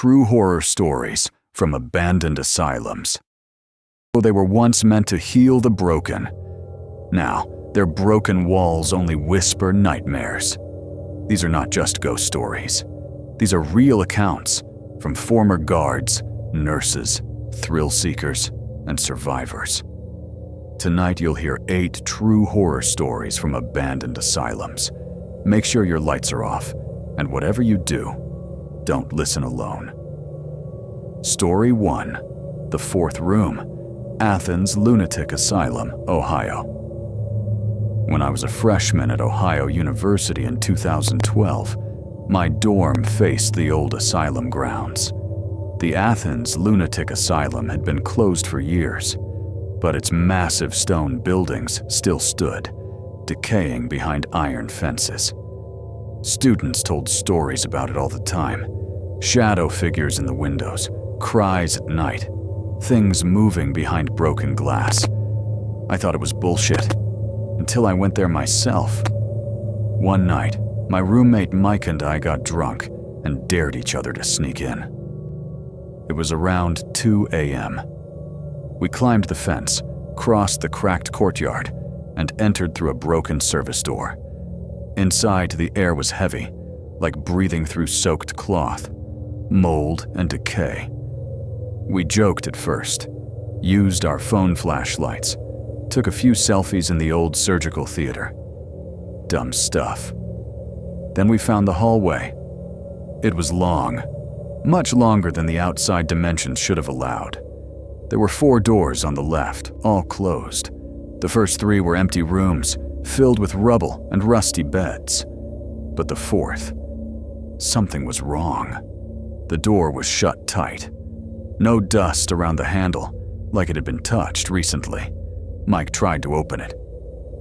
true horror stories from abandoned asylums. They were once meant to heal the broken. Now, their broken walls only whisper nightmares. These are not just ghost stories. These are real accounts from former guards, nurses, thrill seekers, and survivors. Tonight you'll hear 8 true horror stories from abandoned asylums. Make sure your lights are off, and whatever you do, don't listen alone. Story 1. The Fourth Room, Athens Lunatic Asylum, Ohio. When I was a freshman at Ohio University in 2012, my dorm faced the old asylum grounds. The Athens Lunatic Asylum had been closed for years, but its massive stone buildings still stood, decaying behind iron fences. Students told stories about it all the time. Shadow figures in the windows, cries at night, things moving behind broken glass. I thought it was bullshit, until I went there myself. One night, my roommate Mike and I got drunk and dared each other to sneak in. It was around 2 a.m. We climbed the fence, crossed the cracked courtyard, and entered through a broken service door. Inside, the air was heavy, like breathing through soaked cloth, mold and decay. We joked at first, used our phone flashlights, took a few selfies in the old surgical theater. Dumb stuff. Then we found the hallway. It was long, much longer than the outside dimensions should have allowed. There were 4 doors on the left, all closed. The first 3 were empty rooms, filled with rubble and rusty beds. But the 4th, something was wrong. The door was shut tight. No dust around the handle, like it had been touched recently. Mike tried to open it.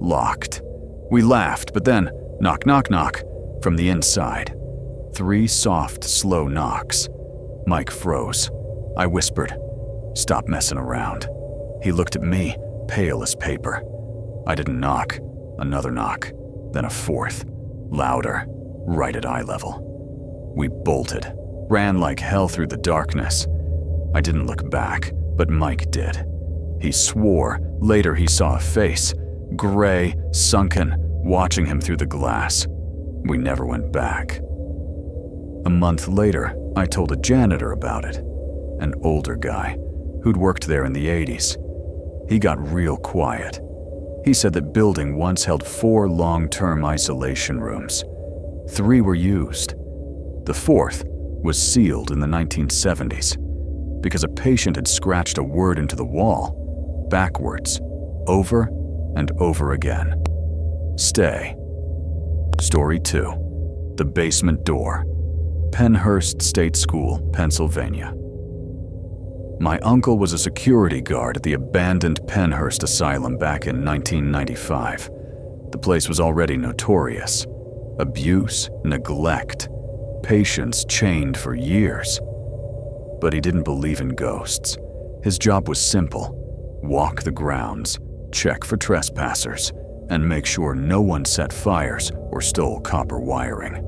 Locked. We laughed, but then, knock, knock, knock, from the inside. 3 soft, slow knocks. Mike froze. I whispered, "Stop messing around." He looked at me, pale as paper. I didn't knock. Another knock. Then a 4th. Louder. Right at eye level. We bolted. Ran like hell through the darkness. I didn't look back, but Mike did. He swore later he saw a face, gray, sunken, watching him through the glass. We never went back. A month later, I told a janitor about it, an older guy who'd worked there in the 80s. He got real quiet. He said that building once held 4 long-term isolation rooms. 3 were used. The 4th was sealed in the 1970s because a patient had scratched a word into the wall, backwards, over and over again. Stay. Story 2. The Basement Door, Pennhurst State School, Pennsylvania. My uncle was a security guard at the abandoned Pennhurst Asylum back in 1995. The place was already notorious. Abuse, neglect, patients chained for years. But he didn't believe in ghosts. His job was simple: walk the grounds, check for trespassers, and make sure no one set fires or stole copper wiring.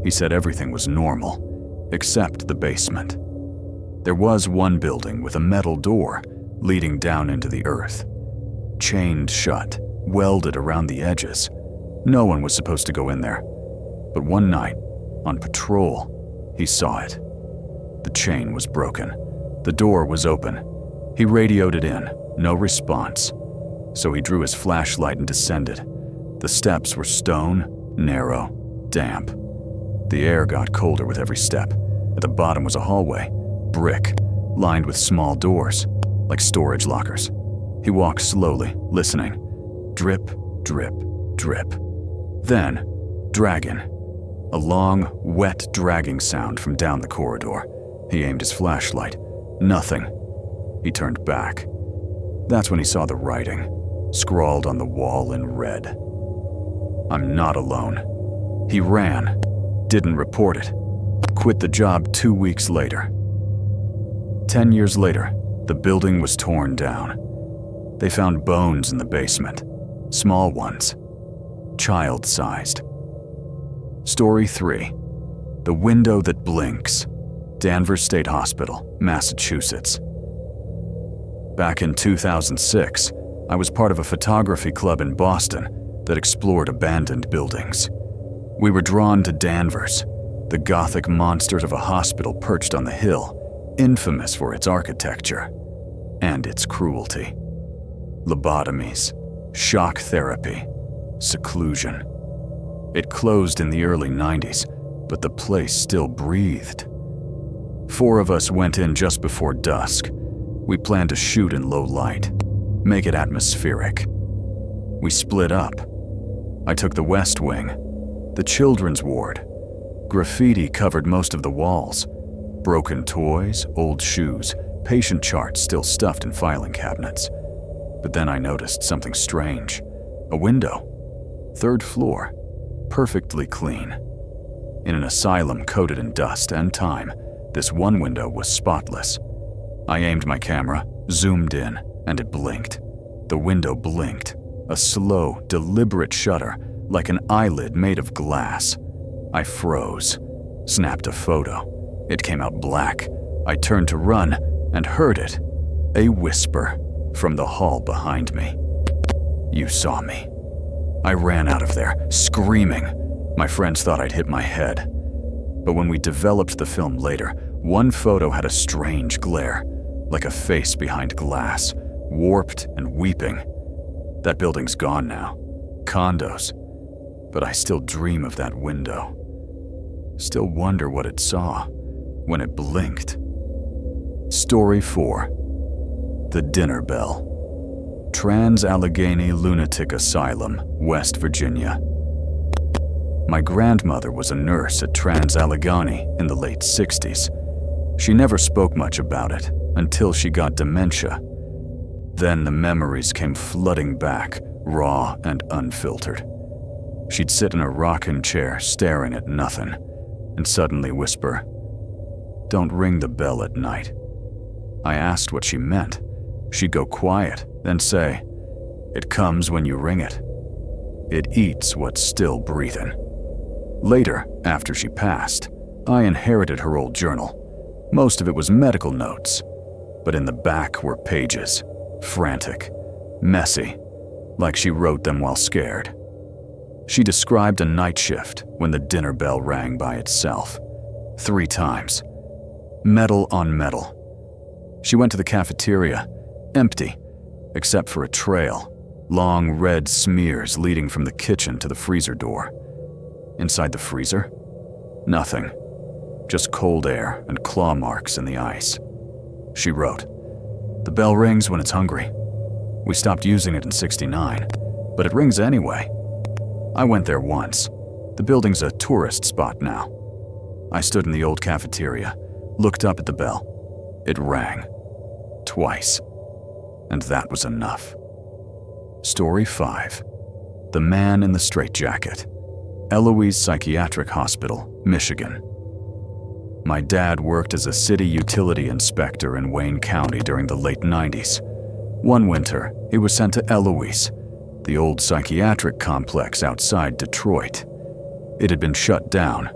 He said everything was normal, except the basement. There was one building with a metal door leading down into the earth. Chained shut, welded around the edges. No one was supposed to go in there. But one night, on patrol, he saw it. The chain was broken. The door was open. He radioed it in, no response. So he drew his flashlight and descended. The steps were stone, narrow, damp. The air got colder with every step. At the bottom was a hallway, brick, lined with small doors, like storage lockers. He walked slowly, listening. Drip, drip, drip. Then, dragging. A long, wet dragging sound from down the corridor. He aimed his flashlight. Nothing. He turned back. That's when he saw the writing, scrawled on the wall in red. "I'm not alone." He ran, didn't report it, quit the job 2 weeks later. 10 years later, the building was torn down. They found bones in the basement, small ones, child-sized. Story 3. The Window That Blinks, Danvers State Hospital, Massachusetts. Back in 2006, I was part of a photography club in Boston that explored abandoned buildings. We were drawn to Danvers, the Gothic monsters of a hospital perched on the hill, infamous for its architecture and its cruelty. Lobotomies, shock therapy, seclusion. It closed in the early 90s, but the place still breathed. 4 of us went in just before dusk. We planned to shoot in low light, make it atmospheric. We split up. I took the West Wing, the children's ward. Graffiti covered most of the walls. Broken toys, old shoes, patient charts still stuffed in filing cabinets. But then I noticed something strange. A window. 3rd floor. Perfectly clean. In an asylum coated in dust and time, this one window was spotless. I aimed my camera, zoomed in, and it blinked. The window blinked, a slow, deliberate shutter, like an eyelid made of glass. I froze, snapped a photo. It came out black. I turned to run and heard it, a whisper from the hall behind me. "You saw me." I ran out of there, screaming. My friends thought I'd hit my head. But when we developed the film later, one photo had a strange glare, like a face behind glass, warped and weeping. That building's gone now. Condos. But I still dream of that window. Still wonder what it saw when it blinked. Story 4. The Dinner Bell. Trans-Allegheny Lunatic Asylum, West Virginia. My grandmother was a nurse at Trans-Allegheny in the late 60s. She never spoke much about it until she got dementia. Then the memories came flooding back, raw and unfiltered. She'd sit in a rocking chair staring at nothing, and suddenly whisper, "Don't ring the bell at night." I asked what she meant. She'd go quiet, then say, "It comes when you ring it. It eats what's still breathing." Later, after she passed, I inherited her old journal. Most of it was medical notes, but in the back were pages, frantic, messy, like she wrote them while scared. She described a night shift when the dinner bell rang by itself, 3 times. Metal on metal. She went to the cafeteria, empty, except for a trail, long red smears leading from the kitchen to the freezer door. Inside the freezer? Nothing. Just cold air and claw marks in the ice. She wrote, "The bell rings when it's hungry. We stopped using it in '69, but it rings anyway." I went there once. The building's a tourist spot now. I stood in the old cafeteria, looked up at the bell. It rang. Twice. And that was enough. Story 5. The Man in the Straitjacket. Eloise Psychiatric Hospital, Michigan. My dad worked as a city utility inspector in Wayne County during the late 90s. One winter, he was sent to Eloise, the old psychiatric complex outside Detroit. It had been shut down,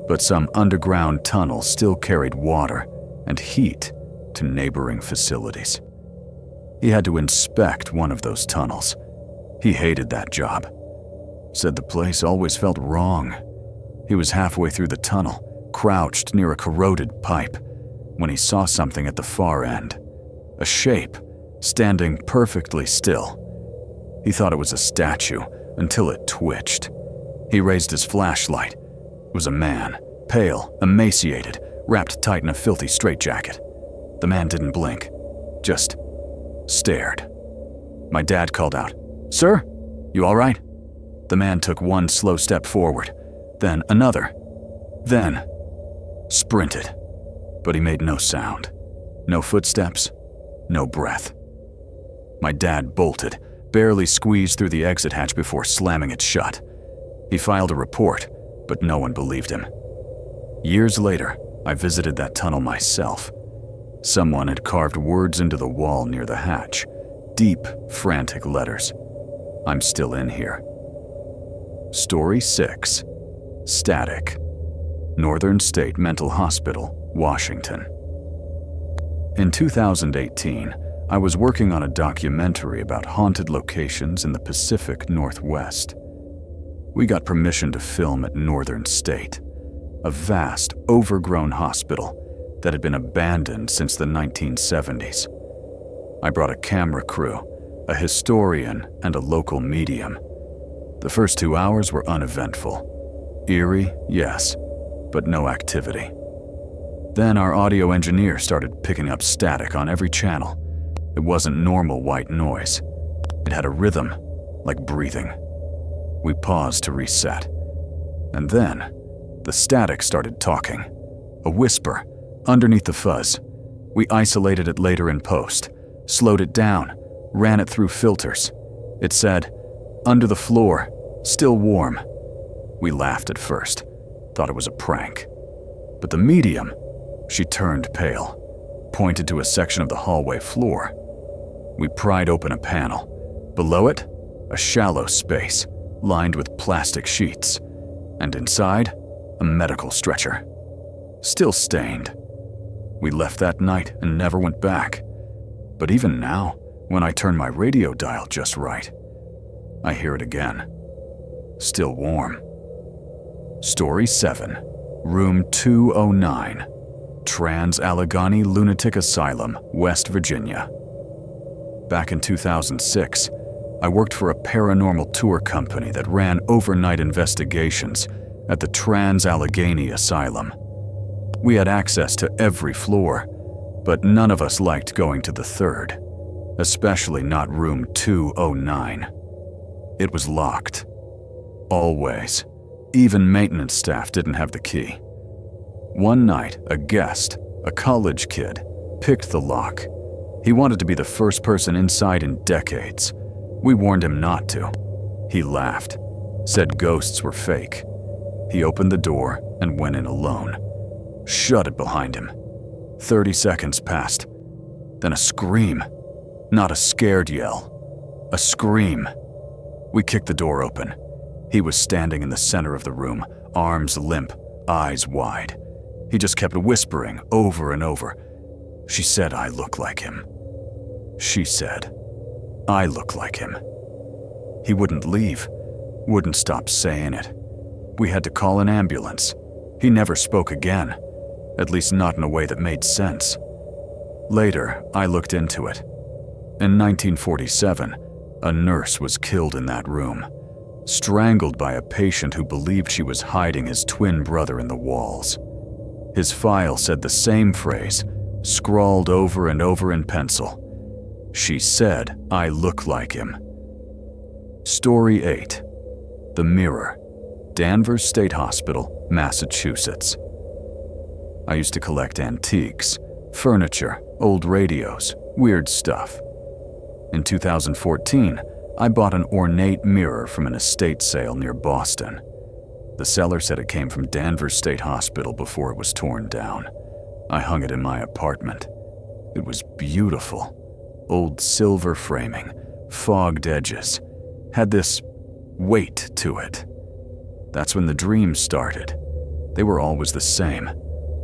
but some underground tunnel still carried water and heat to neighboring facilities. He had to inspect one of those tunnels. He hated that job. Said the place always felt wrong. He was halfway through the tunnel, crouched near a corroded pipe, when he saw something at the far end. A shape, standing perfectly still. He thought it was a statue until it twitched. He raised his flashlight. It was a man, pale, emaciated, wrapped tight in a filthy straitjacket. The man didn't blink, just stared. My dad called out, "Sir, you all right?" The man took one slow step forward, then another, then sprinted. But he made no sound. No footsteps, no breath. My dad bolted, barely squeezed through the exit hatch before slamming it shut. He filed a report, but no one believed him. Years later, I visited that tunnel myself. Someone had carved words into the wall near the hatch, deep, frantic letters. I'm still in here. Story 6. Static. Northern State Mental Hospital, Washington. In 2018, I was working on a documentary about haunted locations in the Pacific Northwest. We got permission to film at Northern State, a vast, overgrown hospital that had been abandoned since the 1970s. I brought a camera crew, a historian, and a local medium. The first 2 hours were uneventful. Eerie, yes, but no activity. Then our audio engineer started picking up static on every channel. It wasn't normal white noise. It had a rhythm, like breathing. We paused to reset. And then, the static started talking. A whisper, underneath the fuzz. We isolated it later in post, slowed it down, ran it through filters. It said, "Under the floor, still warm." We laughed at first, thought it was a prank. But the medium, she turned pale, pointed to a section of the hallway floor. We pried open a panel. Below it, a shallow space, lined with plastic sheets. And inside, a medical stretcher. Still stained. We left that night and never went back. But even now, when I turn my radio dial just right, I hear it again. Still warm. Story 7, Room 209, Trans-Allegheny Lunatic Asylum, West Virginia. Back in 2006, I worked for a paranormal tour company that ran overnight investigations at the Trans-Allegheny Asylum. We had access to every floor, but none of us liked going to the third, especially not room 209. It was locked. Always. Even maintenance staff didn't have the key. One night, a guest, a college kid, picked the lock. He wanted to be the first person inside in decades. We warned him not to. He laughed, said ghosts were fake. He opened the door and went in alone. Shut it behind him. 30 seconds passed. Then a scream. Not a scared yell. A scream. We kicked the door open. He was standing in the center of the room, arms limp, eyes wide. He just kept whispering over and over. She said I look like him. She said I look like him. He wouldn't leave, wouldn't stop saying it. We had to call an ambulance. He never spoke again, at least not in a way that made sense. Later, I looked into it. In 1947, a nurse was killed in that room, strangled by a patient who believed she was hiding his twin brother in the walls. His file said the same phrase, scrawled over and over in pencil. She said I look like him. Story 8, The Mirror, Danvers State Hospital, Massachusetts. I used to collect antiques, furniture, old radios, weird stuff. In 2014, I bought an ornate mirror from an estate sale near Boston. The seller said it came from Danvers State Hospital before it was torn down. I hung it in my apartment. It was beautiful. Old silver framing, fogged edges, had this weight to it. That's when the dreams started. They were always the same.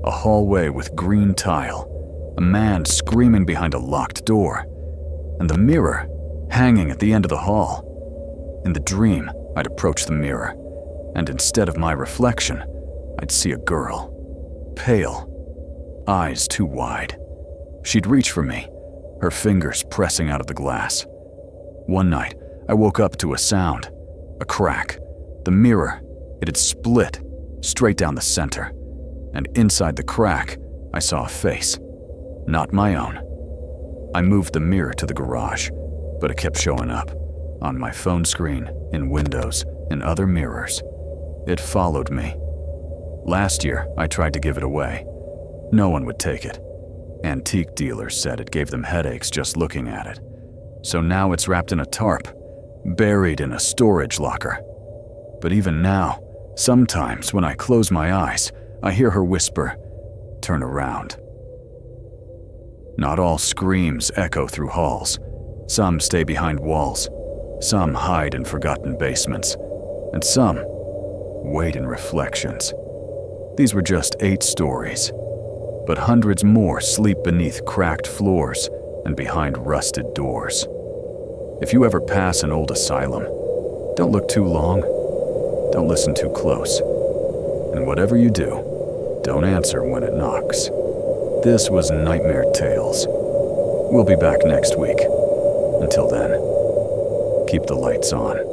A hallway with green tile, a man screaming behind a locked door, and the mirror hanging at the end of the hall. In the dream, I'd approach the mirror, and instead of my reflection, I'd see a girl. Pale, eyes too wide. She'd reach for me, her fingers pressing out of the glass. One night, I woke up to a sound, a crack. The mirror, it had split, straight down the center. And inside the crack, I saw a face. Not my own. I moved the mirror to the garage, but it kept showing up. On my phone screen, in windows, in other mirrors. It followed me. Last year, I tried to give it away. No one would take it. Antique dealers said it gave them headaches just looking at it. So now it's wrapped in a tarp, buried in a storage locker. But even now, sometimes when I close my eyes, I hear her whisper, "Turn around." Not all screams echo through halls. Some stay behind walls. Some hide in forgotten basements. And some wait in reflections. These were just 8 stories. but hundreds more sleep beneath cracked floors and behind rusted doors. If you ever pass an old asylum, don't look too long, don't listen too close, and whatever you do, don't answer when it knocks. This was Nightmare Tales. We'll be back next week. Until then, keep the lights on.